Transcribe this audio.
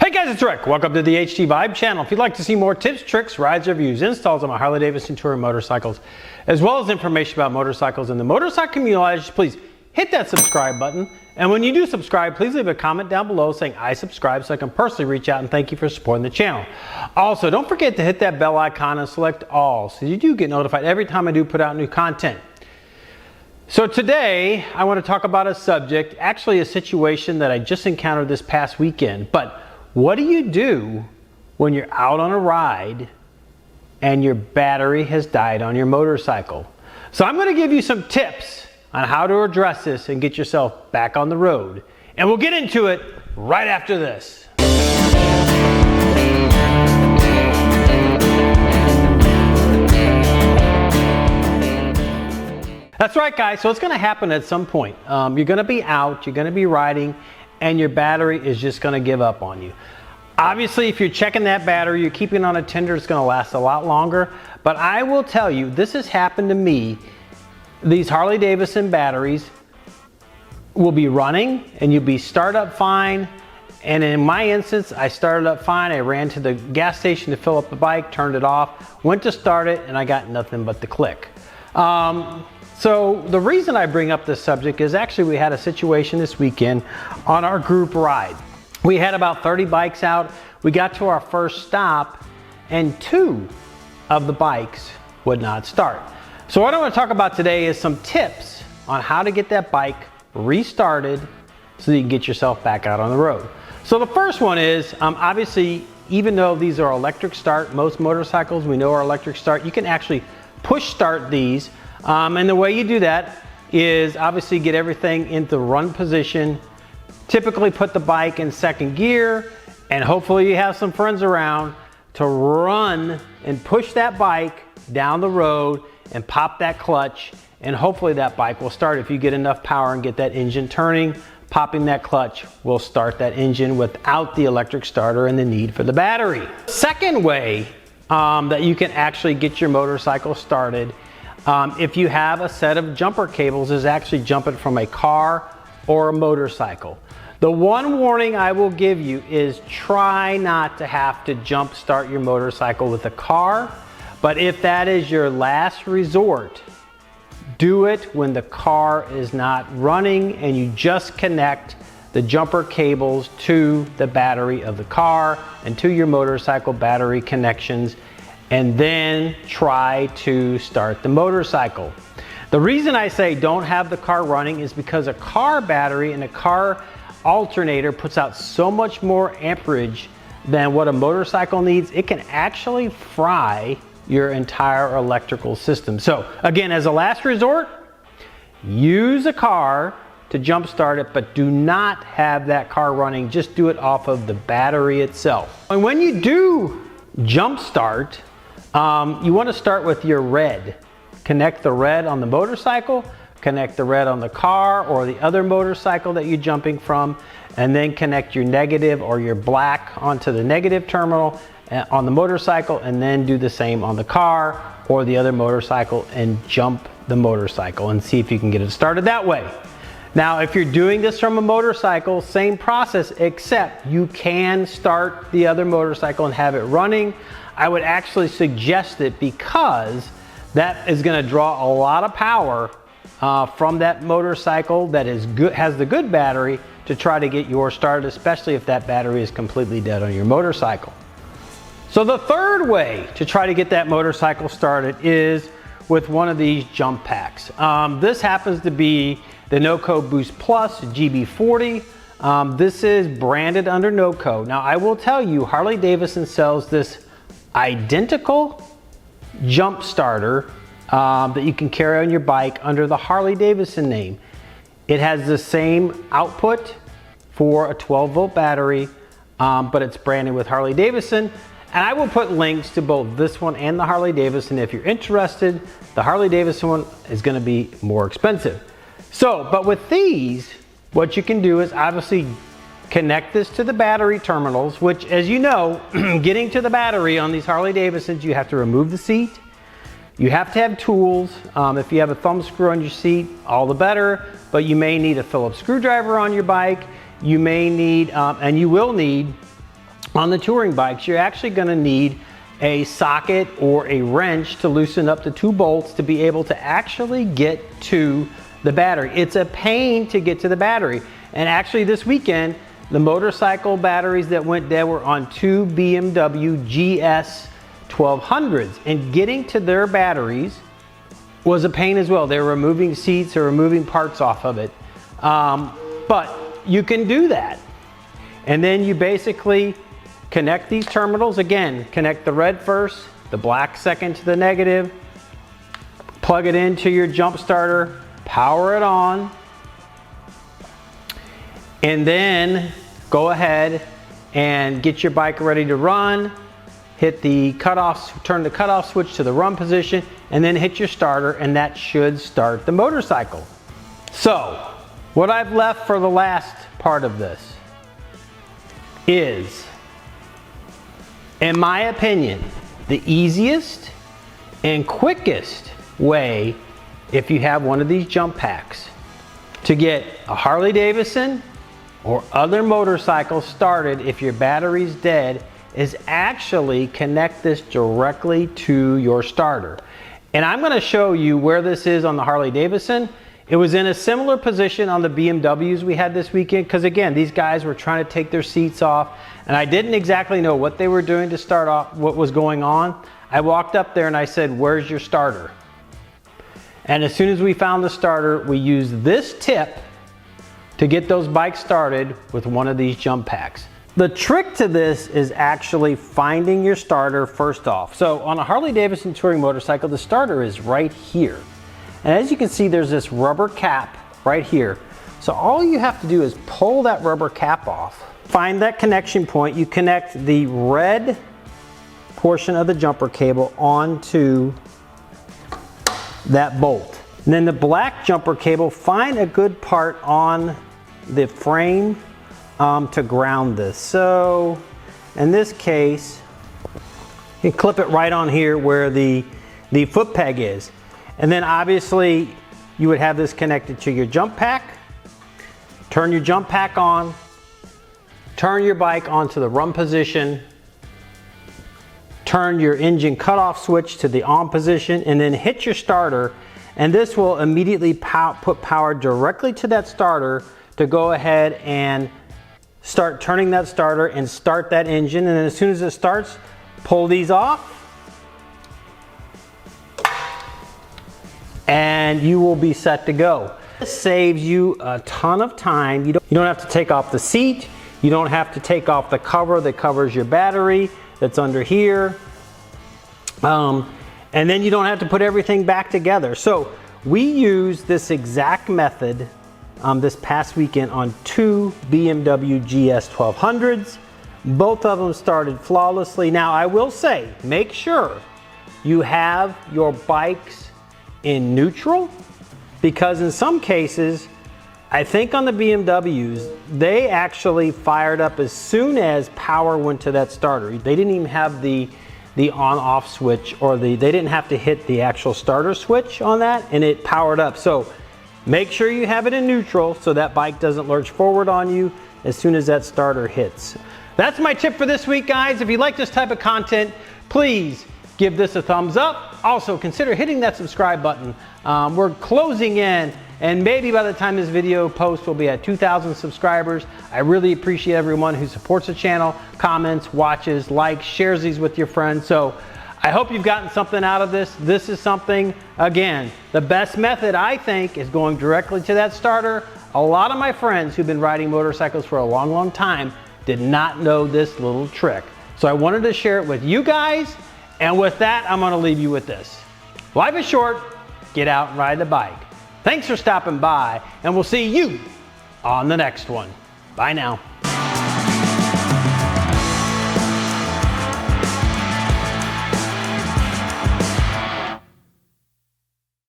Hey guys, it's Rick. Welcome to the HT Vibe channel. If you'd like to see more tips, tricks, rides, reviews, installs on my Harley-Davidson touring motorcycles, as well as information about motorcycles in the motorcycle community, please hit that subscribe button. And when you do subscribe, please leave a comment down below saying I subscribe so I can personally reach out and thank you for supporting the channel. Also, don't forget to hit that bell icon and select all so you do get notified every time I do put out new content. So today, I want to talk about a subject, actually a situation that I just encountered this past weekend. But what do you do when you're out on a ride and your battery has died on your motorcycle? So I'm going to give you some tips on how to address this and get yourself back on the road. And we'll get into it right after this. That's right, guys. So it's going to happen at some point. You're going to be out, you're going to be riding, and your battery is just going to give up on you. Obviously, if you're checking that battery, you're keeping it on a tender, it's going to last a lot longer. But I will tell you, this has happened to me. These Harley-Davidson batteries will be running and you'll be start up fine. And in my instance, I started up fine. I ran to the gas station to fill up the bike, turned it off, went to start it, and I got nothing but the click. So the reason I bring up this subject is actually we had a situation this weekend on our group ride. We had about 30 bikes out. We got to our first stop and 2 of the bikes would not start. So what I want to talk about today is some tips on how to get that bike restarted so that you can get yourself back out on the road. So the first one is, obviously, even though these are electric start, most motorcycles we know are electric start, you can actually push start these. And the way you do that is obviously get everything into run position, typically put the bike in second gear, and hopefully you have some friends around to run and push that bike down the road and pop that clutch, and hopefully that bike will start. If you get enough power and get that engine turning, popping that clutch will start that engine without the electric starter and the need for the battery. Second way that you can actually get your motorcycle started, if you have a set of jumper cables, is actually jump it from a car or a motorcycle. The one warning I will give you is try not to have to jump start your motorcycle with a car, but if that is your last resort, do it when the car is not running and you just connect the jumper cables to the battery of the car and to your motorcycle battery connections, and then try to start the motorcycle. The reason I say don't have the car running is because a car battery and a car alternator puts out so much more amperage than what a motorcycle needs. It can actually fry your entire electrical system. So again, as a last resort, use a car to jump start it, but do not have that car running. Just do it off of the battery itself. And when you do jump start, you want to start with your red. Connect the red on the motorcycle, connect the red on the car or the other motorcycle that you're jumping from, and then connect your negative or your black onto the negative terminal on the motorcycle, and then do the same on the car or the other motorcycle and jump the motorcycle and see if you can get it started that way. Now, if you're doing this from a motorcycle, same process, except you can start the other motorcycle and have it running. I would actually suggest it because that is going to draw a lot of power from that motorcycle that is good, has the good battery, to try to get yours started, especially if that battery is completely dead on your motorcycle. So the third way to try to get that motorcycle started is with one of these jump packs. This happens to be the NOCO Boost Plus GB40. This is branded under NOCO. Now I will tell you, Harley-Davidson sells this identical jump starter that you can carry on your bike under the Harley-Davidson name. It has the same output for a 12-volt battery, but it's branded with Harley-Davidson. And I will put links to both this one and the Harley-Davidson if you're interested. The Harley-Davidson one is going to be more expensive. So, but with these, what you can do is obviously connect this to the battery terminals, which, as you know, getting to the battery on these Harley-Davidsons, you have to remove the seat. You have to have tools. If you have a thumb screw on your seat, all the better, but you may need a Phillips screwdriver on your bike. You may need, and you will need on the touring bikes, you're actually going to need a socket or a wrench to loosen up the 2 bolts to be able to actually get to the battery. It's a pain to get to the battery. And actually this weekend, the motorcycle batteries that went dead were on 2 BMW GS 1200s, and getting to their batteries was a pain as well. They were removing seats or removing parts off of it. But you can do that. And then you basically connect these terminals. Again, connect the red first, the black second to the negative, plug it into your jump starter, power it on, and then go ahead and get your bike ready to run. Hit the cutoff, turn the cutoff switch to the run position, and then hit your starter, and that should start the motorcycle. So, what I've left for the last part of this is, in my opinion, the easiest and quickest way, if you have one of these jump packs, to get a Harley Davidson or other motorcycles started if your battery's dead, is actually connect this directly to your starter. And I'm going to show you where this is on the Harley Davidson. It was in a similar position on the BMWs we had this weekend, because again, these guys were trying to take their seats off, and I didn't exactly know what they were doing to start off, what was going on. I walked up there and I said, "Where's your starter?" And as soon as we found the starter, we used this tip to get those bikes started with one of these jump packs. The trick to this is actually finding your starter first off. So on a Harley Davidson touring motorcycle, the starter is right here. And as you can see, there's this rubber cap right here. So all you have to do is pull that rubber cap off. Find that connection point. You connect the red portion of the jumper cable onto that bolt. And then the black jumper cable, find a good part on the frame to ground this. So in this case, you clip it right on here where the foot peg is. And then obviously you would have this connected to your jump pack. Turn your jump pack on, turn your bike onto the run position, turn your engine cutoff switch to the on position, and then hit your starter. And this will immediately put power directly to that starter to go ahead and start turning that starter and start that engine. And then as soon as it starts, pull these off, and you will be set to go. This saves you a ton of time. You don't have to take off the seat. You don't have to take off the cover that covers your battery that's under here. And then you don't have to put everything back together. So we use this exact method this past weekend on 2 BMW GS 1200s. Both of them started flawlessly. Now I will say, make sure you have your bikes in neutral, because in some cases, I think on the BMWs, they actually fired up as soon as power went to that starter. They didn't even have the on-off switch, or they didn't have to hit the actual starter switch on that, and it powered up. So make sure you have it in neutral so that bike doesn't lurch forward on you as soon as that starter hits. That's my tip for this week, guys. If you like this type of content, please give this a thumbs up. Also, consider hitting that subscribe button. We're closing in, and maybe by the time this video posts, we'll be at 2,000 subscribers. I really appreciate everyone who supports the channel, comments, watches, likes, shares these with your friends. So I hope you've gotten something out of this. This is something, again, the best method, I think, is going directly to that starter. A lot of my friends who've been riding motorcycles for a long, long time did not know this little trick. So I wanted to share it with you guys. And with that, I'm gonna leave you with this. Life is short, get out and ride the bike. Thanks for stopping by, and we'll see you on the next one. Bye now.